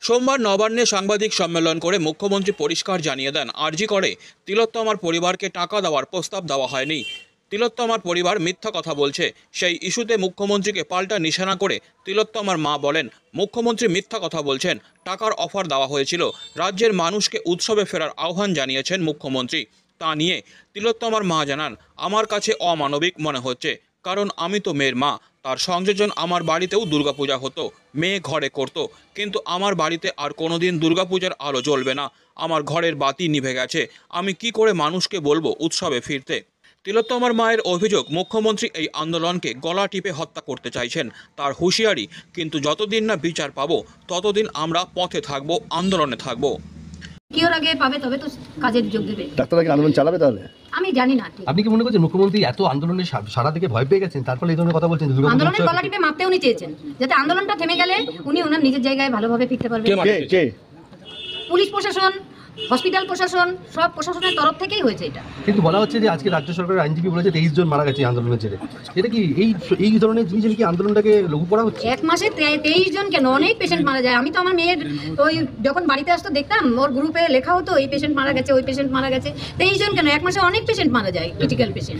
সোমবার নবান্নে সাংবাদিক সম্মেলন করে মুখ্যমন্ত্রী পরিষ্কার জানিয়ে দেন, আরজি করে তিলোত্তমার পরিবারকে টাকা দেওয়ার প্রস্তাব দেওয়া হয়নি। তিলোত্তমার পরিবার মিথ্যা কথা বলছে। সেই ইস্যুতে মুখ্যমন্ত্রীকে পাল্টা নিশানা করে তিলোত্তমার মা বলেন, মুখ্যমন্ত্রী মিথ্যা কথা বলছেন, টাকার অফার দেওয়া হয়েছিল। রাজ্যের মানুষকে উৎসবে ফেরার আহ্বান জানিয়েছেন মুখ্যমন্ত্রী। তা নিয়ে তিলোত্তমার মা জানান, আমার কাছে অমানবিক মনে হচ্ছে, কারণ আমি তো মেয়ের মা। তার সংযোজন আমার বাড়িতেও দুর্গাপূজা হতো, মেয়ে ঘরে করত, কিন্তু আমার বাড়িতে আর কোনোদিন দুর্গাপূজার আলো জ্বলবে না। আমার ঘরের বাতি নিভে গেছে, আমি কি করে মানুষকে বলবো উৎসবে ফিরতে। তিলোত্তমার মায়ের অভিযোগ, মুখ্যমন্ত্রী এই আন্দোলনকে গলা টিপে হত্যা করতে চাইছেন। তার হুঁশিয়ারি, কিন্তু যতদিন না বিচার পাবো ততদিন আমরা পথে থাকবো, আন্দোলনে থাকবো। কি ওর আগে পাবে তবে তো কাজে যোগ দেবে। ডাক্তাররা কি আন্দোলন চালাবে তাহলে? আমি জানি না। আপনি কি মনে করছেন মুখ্যমন্ত্রী এত আন্দোলনের সারা দিকে ভয় পেয়ে গেছেন, তারপরে এই ধরনের কথা বলছেন? আন্দোলনের গলা টিপে মাপতে উনি চেয়েছেন, যাতে আন্দোলনটা থেমে গেলে উনি ওনার নিজের জায়গায় ভালোভাবে ফিরতে পারবেন। কে? পুলিশ প্রশাসন, হসপিটাল প্রশাসন, সব প্রশাসনের তরফ থেকেই হয়েছে এটা। কিন্তু বলা হচ্ছে যে আজকে রাজ্য সরকারের আইনজীবী বলেছে 23 জন মারা গেছে আন্দোলনের জেরে। এটা কি এই ধরনের জিনিস কি আন্দোলনটাকে লঘু করা হচ্ছে? এক মাসে 23 জন কেন, অনেক পেশেন্ট মারা যায়। আমি তো আমার মেয়ের ওই যখন বাড়িতে আসতো দেখতাম ওর গ্রুপে লেখা হতো এই পেশেন্ট মারা গেছে, ওই পেশেন্ট মারা গেছে। 23 জন কেন, এক মাসে অনেক পেশেন্ট মারা যায়, ক্রিটিক্যাল পেশেন্ট।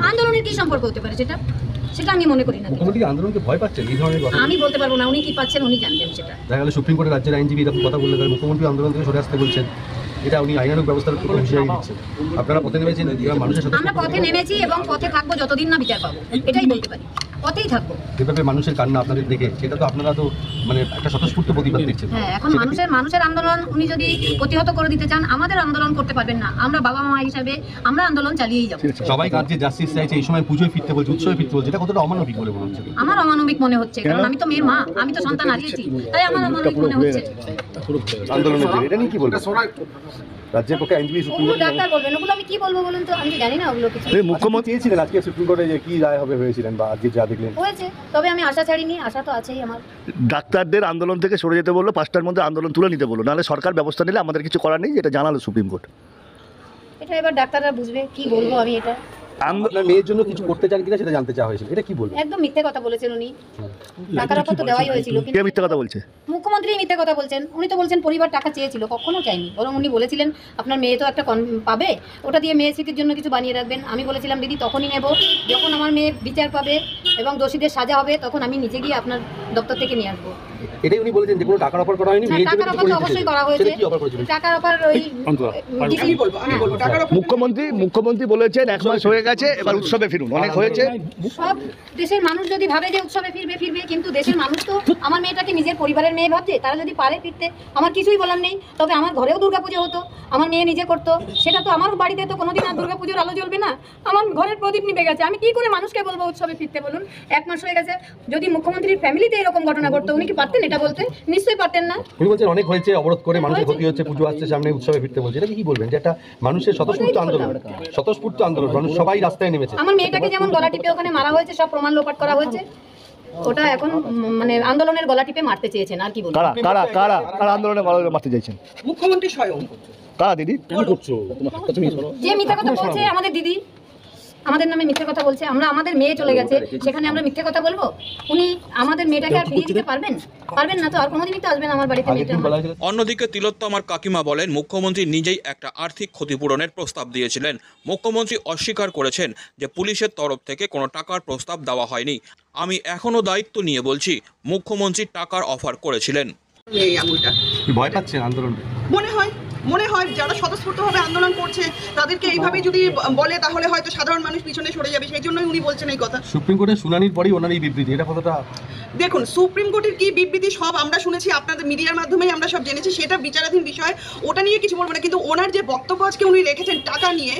আন্দোলনের কি সম্পর্ক হতে পারে সেটা আমি মনে করি না। মুখ্যমন্ত্রী আন্দোলনকে ভয় পাচ্ছেন এই ধরনের কথা? আমি বলতে পারবো না, উনি কি পাচ্ছেন উনি জানবেন সেটা। দেখা গেল সুপ্রিম কোর্টের রাজ্যের আইনজীবী এরকম কথা বললে মুখ্যমন্ত্রী আন্দোলন থেকে সরে আসতে বলছেন, এটা উনি আইনানুগ ব্যবস্থার উপর হুঁশিয়ারি দিচ্ছেন। আপনারা পথে নেমেছেন, মানুষের সাথে আমরা পথে নেমেছি এবং পথে থাকবো যতদিন না বিচার পাবো, এটাই বলতে পারি। পথেই থাকবো। যেভাবে মানুষের কান্না আপনাদের দেখে, সেটা তো আপনারা তো মানে একটা স্বতঃস্ফূর্ত প্রতিবাদ দিচ্ছেন। হ্যাঁ, এখন মানুষের আন্দোলন উনি যদি প্রতিহত করে দিতে চান, আমাদের আন্দোলন করতে পারবেন না। আমরা বাবা মা হিসাবে আমরা আন্দোলন চালিয়েই যাবো। সবাই কাজ যে জাস্টিস চাইছে, এই সময় পুজোয় ফিরতে বলছে, উৎসবে ফিরতে বলছে, এটা কতটা অমানবিক বলে মনে হচ্ছে? আমার অমানবিক মনে হচ্ছে, কারণ আমি তো মেয়ের মা, আমি তো সন্তান হারিয়েছি, তাই আমার অমানবিক মনে হচ্ছে। আন্দোলনের জেরে এটা নিয়ে কি বলবেন? রাজ্যের পক্ষে আইনজীবী সুপ্রিম কোর্টে ডাক্তার বলবেন, ওগুলো আমি কি বলবো বলুন তো, আমি তো জানি না ওগুলো কিছু। মুখ্যমন্ত্রী ছিলেন আজকে সুপ্রিম কোর্টে, যে কি রায় হবে ভেবেছিলেন বা আজকে যা দেখলেন? হয়েছে, তবে আমি আশা ছাড়িনি, আশা তো আছেই আমার। ডাক্তারদের আন্দোলন থেকে সরে যেতে বললো, 5টার মধ্যে আন্দোলন তুলে নিতে বললো, নাহলে সরকার ব্যবস্থা নিলে আমাদের কিছু করার নেই, যেটা জানালো সুপ্রিম কোর্ট। এটা এবার ডাক্তাররা বুঝবে, কি বলবো আমি এটা। আপনার মেয়ের জন্য কিছু করতে চান কিনা সেটা জানতে চাওয়া হয়েছিল, এটা কি বলবেন? একদম মিথ্যে কথা বলেছেন উনি। টাকার অফার তো দেওয়াই হয়েছিল। কে মিথ্যা কথা বলছে? মুখ্যমন্ত্রী মিথ্যে কথা বলছেন। উনি তো বলছেন পরিবার টাকা চেয়েছিল, কখনো চাইনি। বরং উনি বলেছিলেন আপনার মেয়ে তো একটা পাবে, ওটা দিয়ে মেয়ে স্মৃতির জন্য কিছু বানিয়ে রাখবেন। আমি বলেছিলাম দিদি তখনই নেব যখন আমার মেয়ে বিচার পাবে এবং দোষীদের সাজা হবে, তখন আমি নিজে গিয়ে আপনার দপ্তর থেকে নিয়ে আসবো। এটাই উনি বলেছেন যে কোনো টাকার অফার করা হয়নি। টাকার অফার তো অবশ্যই করা হয়েছে। টাকার অফার ওই মুখ্যমন্ত্রী বলেছেন 1 মাস হয়ে গেছে, এবার উৎসবে ফিরুন, অনেক হয়েছে। সব দেশের মানুষ যদি ভাবে যে উৎসবে ফিরবে, কিন্তু দেশের মানুষ তো আমার মেয়েটাকে নিজের পরিবারের মেয়ে ভাবছে। তারা যদি পারে ফিরতে, আমার কিছুই বলার নেই। তবে আমার ঘরেও দুর্গাপুজো হতো, আমার মেয়ে নিজে করতো, সেটা তো আমার বাড়িতে তো কোনোদিন আর দুর্গাপুজোর আলো জ্বলবে না। আমার ঘরের প্রদীপ নিভে গেছে, আমি কি করে মানুষকে বলবো উৎসবে ফিরতে বলুন? 1 মাস হয়ে গেছে। যদি মুখ্যমন্ত্রীর ফ্যামিলিতে এরকম ঘটনা ঘটতো, উনি কি পারতেন এটা বলতে? নিশ্চয়ই পারতেন না। উনি বলছেন অনেক হয়েছে, অবরোধ করে মানুষের ক্ষতি হচ্ছে, পুজো আসছে সামনে, উৎসবে ফিরতে বলছে। এটা কি বলবেন যে একটা মানুষের স্বতঃস্ফূর্ত আন্দোলন, মানুষ সবাই রাস্তায় নেমেছে? আমার মেয়েটাকে যেমন গলা টিপে ওখানে মারা হয়েছে, সব প্রমাণ লোপাট করা হয়েছে, ওটা এখন মানে আন্দোলনের গলা টিপে মারতে চেয়েছেন। আর কি বলবো? কারা আন্দোলনে মারতে চাইছেন? মুখ্যমন্ত্রী স্বয়ং। কারা দিদি? যে মিথ্যা কথা বলছে আমাদের দিদি, আমাদের নামে মিথ্যে কথা বলছে। আমাদের মেয়ে চলে গেছে, সেখানে আমরা মিথ্যে কথা বলবো? উনি আমাদের মেয়েটাকে আর ফিরিয়ে দিতে পারবেন না তো? আর কোনোদিনই তো আসবেন আমার বাড়িতে মেয়েটা। অন্যদিকে তিলোত্তমার কাকিমা বলেন, মুখ্যমন্ত্রী নিজেই একটা আর্থিক ক্ষতিপূরণের প্রস্তাব দিয়েছিলেন। মুখ্যমন্ত্রী অস্বীকার করেছেন যে পুলিশের তরফ থেকে কোনো টাকার প্রস্তাব দেওয়া হয়নি। আমি এখনো দায়িত্ব নিয়ে বলছি, মুখ্যমন্ত্রী টাকার অফার করেছিলেন। এই আঙুলটা ভয় পাচ্ছেন আন্দোলন? মনে হয় যারা স্বতঃস্ফূর্তভাবে আন্দোলন করছে তাদেরকে এইভাবে যদি বলে, তাহলে হয়তো সাধারণ মানুষ পিছনে সরে যাবে। সেই জন্যই উনি বলছেন এই কথা। সুপ্রিম কোর্টের শুনানির পরেই ওনার এই বিবৃতি, এটা কতটা? দেখুন, সুপ্রিম কোর্টের কি বিবৃতি সব আমরা শুনেছি, আপনাদের মিডিয়ার মাধ্যমেই আমরা সব জেনেছি, সেটা বিচারাধীন বিষয়, ওটা নিয়ে কিছু বলবো না। কিন্তু ওনার যে বক্তব্য আজকে উনি রেখেছেন টাকা নিয়ে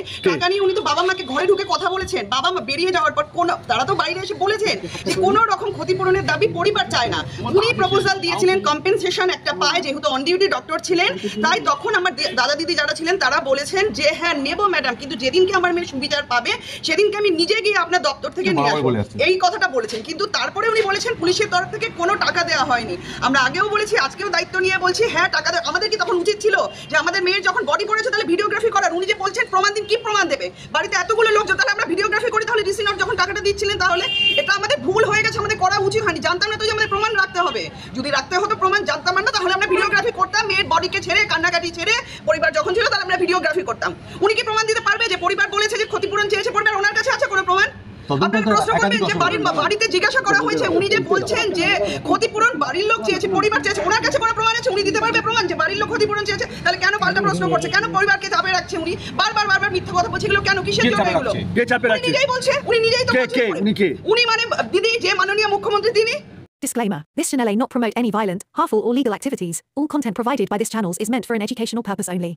উনি তো বাবা মাকে ঘরে ঢুকে কথা বলেছেন। বাবা মা বেরিয়ে যাওয়ার পর তারা তো বাইরে এসে বলেছেন যে কোনো রকম ক্ষতিপূরণের দাবি পরিবার চায় না। উনি প্রপোজাল দিয়েছিলেন কম্পেনসেশন একটা পায়, যেহেতু অন ডিউটি ডক্টর ছিলেন, তাই তখন আমার দাদা দিদি যারা ছিলেন তারা বলেছেন যে হ্যাঁ নেবো ম্যাডাম, কিন্তু যেদিনকে আমার মেয়ে সুবিচার পাবে সেদিনকে আমি নিজে গিয়ে আপনার দপ্তর থেকে নিয়ে আসবো, এই কথাটা বলেছেন। কিন্তু তারপরে উনি বলেছেন পুলিশ দেশের তরফ থেকে কোনো টাকা দেওয়া হয়নি। আমরা আগেও বলেছি, আজকেও দায়িত্ব নিয়ে বলছি, হ্যাঁ টাকা দেওয়া। আমাদের কি তখন উচিত ছিল যে আমাদের মেয়ের যখন বডি পড়েছে তাহলে ভিডিওগ্রাফি করার? উনি যে বলছেন প্রমাণ দিন, কি প্রমাণ দেবে? বাড়িতে এতগুলো লোকজন, তাহলে আমরা ভিডিওগ্রাফি করি, তাহলে ডিসি নোট যখন টাকাটা দিচ্ছিলেন, তাহলে এটা আমাদের ভুল হয়ে গেছে, আমাদের করা উচিত হয়নি। জানতাম না তো যে আমাদের প্রমাণ রাখতে হবে। যদি রাখতে হতো প্রমাণ, জানতাম না, তাহলে আমরা ভিডিওগ্রাফি করতাম। মেয়ের বডিকে ছেড়ে, কান্নাকাটি ছেড়ে, পরিবার যখন ছিল তাহলে আমরা ভিডিওগ্রাফি করতাম। উনি কি প্রমাণ দিতে পারবে যে পরিবার বলেছে যে ক্ষতিপূরণ চেয়েছে পরিবার? ওনার কাছে আছে কোনো প্রমাণ? আপনারা প্রশ্ন করবেন যে বাড়িতে জিজ্ঞাসা করা হয়েছে, উনি যে বলছেন যে ক্ষতিপূরণ বাড়ির লোক চেয়েছে, পরিবার চেয়েছে, ওনার কাছে কোনো প্রমাণ আছে? উনি দিতে পারবে প্রমাণ যে বাড়ির লোক ক্ষতিপূরণ চেয়েছে? তাহলে কেন পাল্টা প্রশ্ন করছে? কেন পরিবারকে চাপে রাখছে? উনি বারবার মিথ্যা কথা বলছে, এগুলো কেন, কিসের জন্য এগুলো? কে চাপে উনি রাখছে? নিজেই বলছে, উনি নিজেই তো কে বলছেন। কে উনি কে? উনি মানে দিদি যে মাননীয় মুখ্যমন্ত্রী তিনি। Disclaimer. This channel may not promote any violent, harmful or legal activities. All content provided by this channel is meant for an educational purpose only.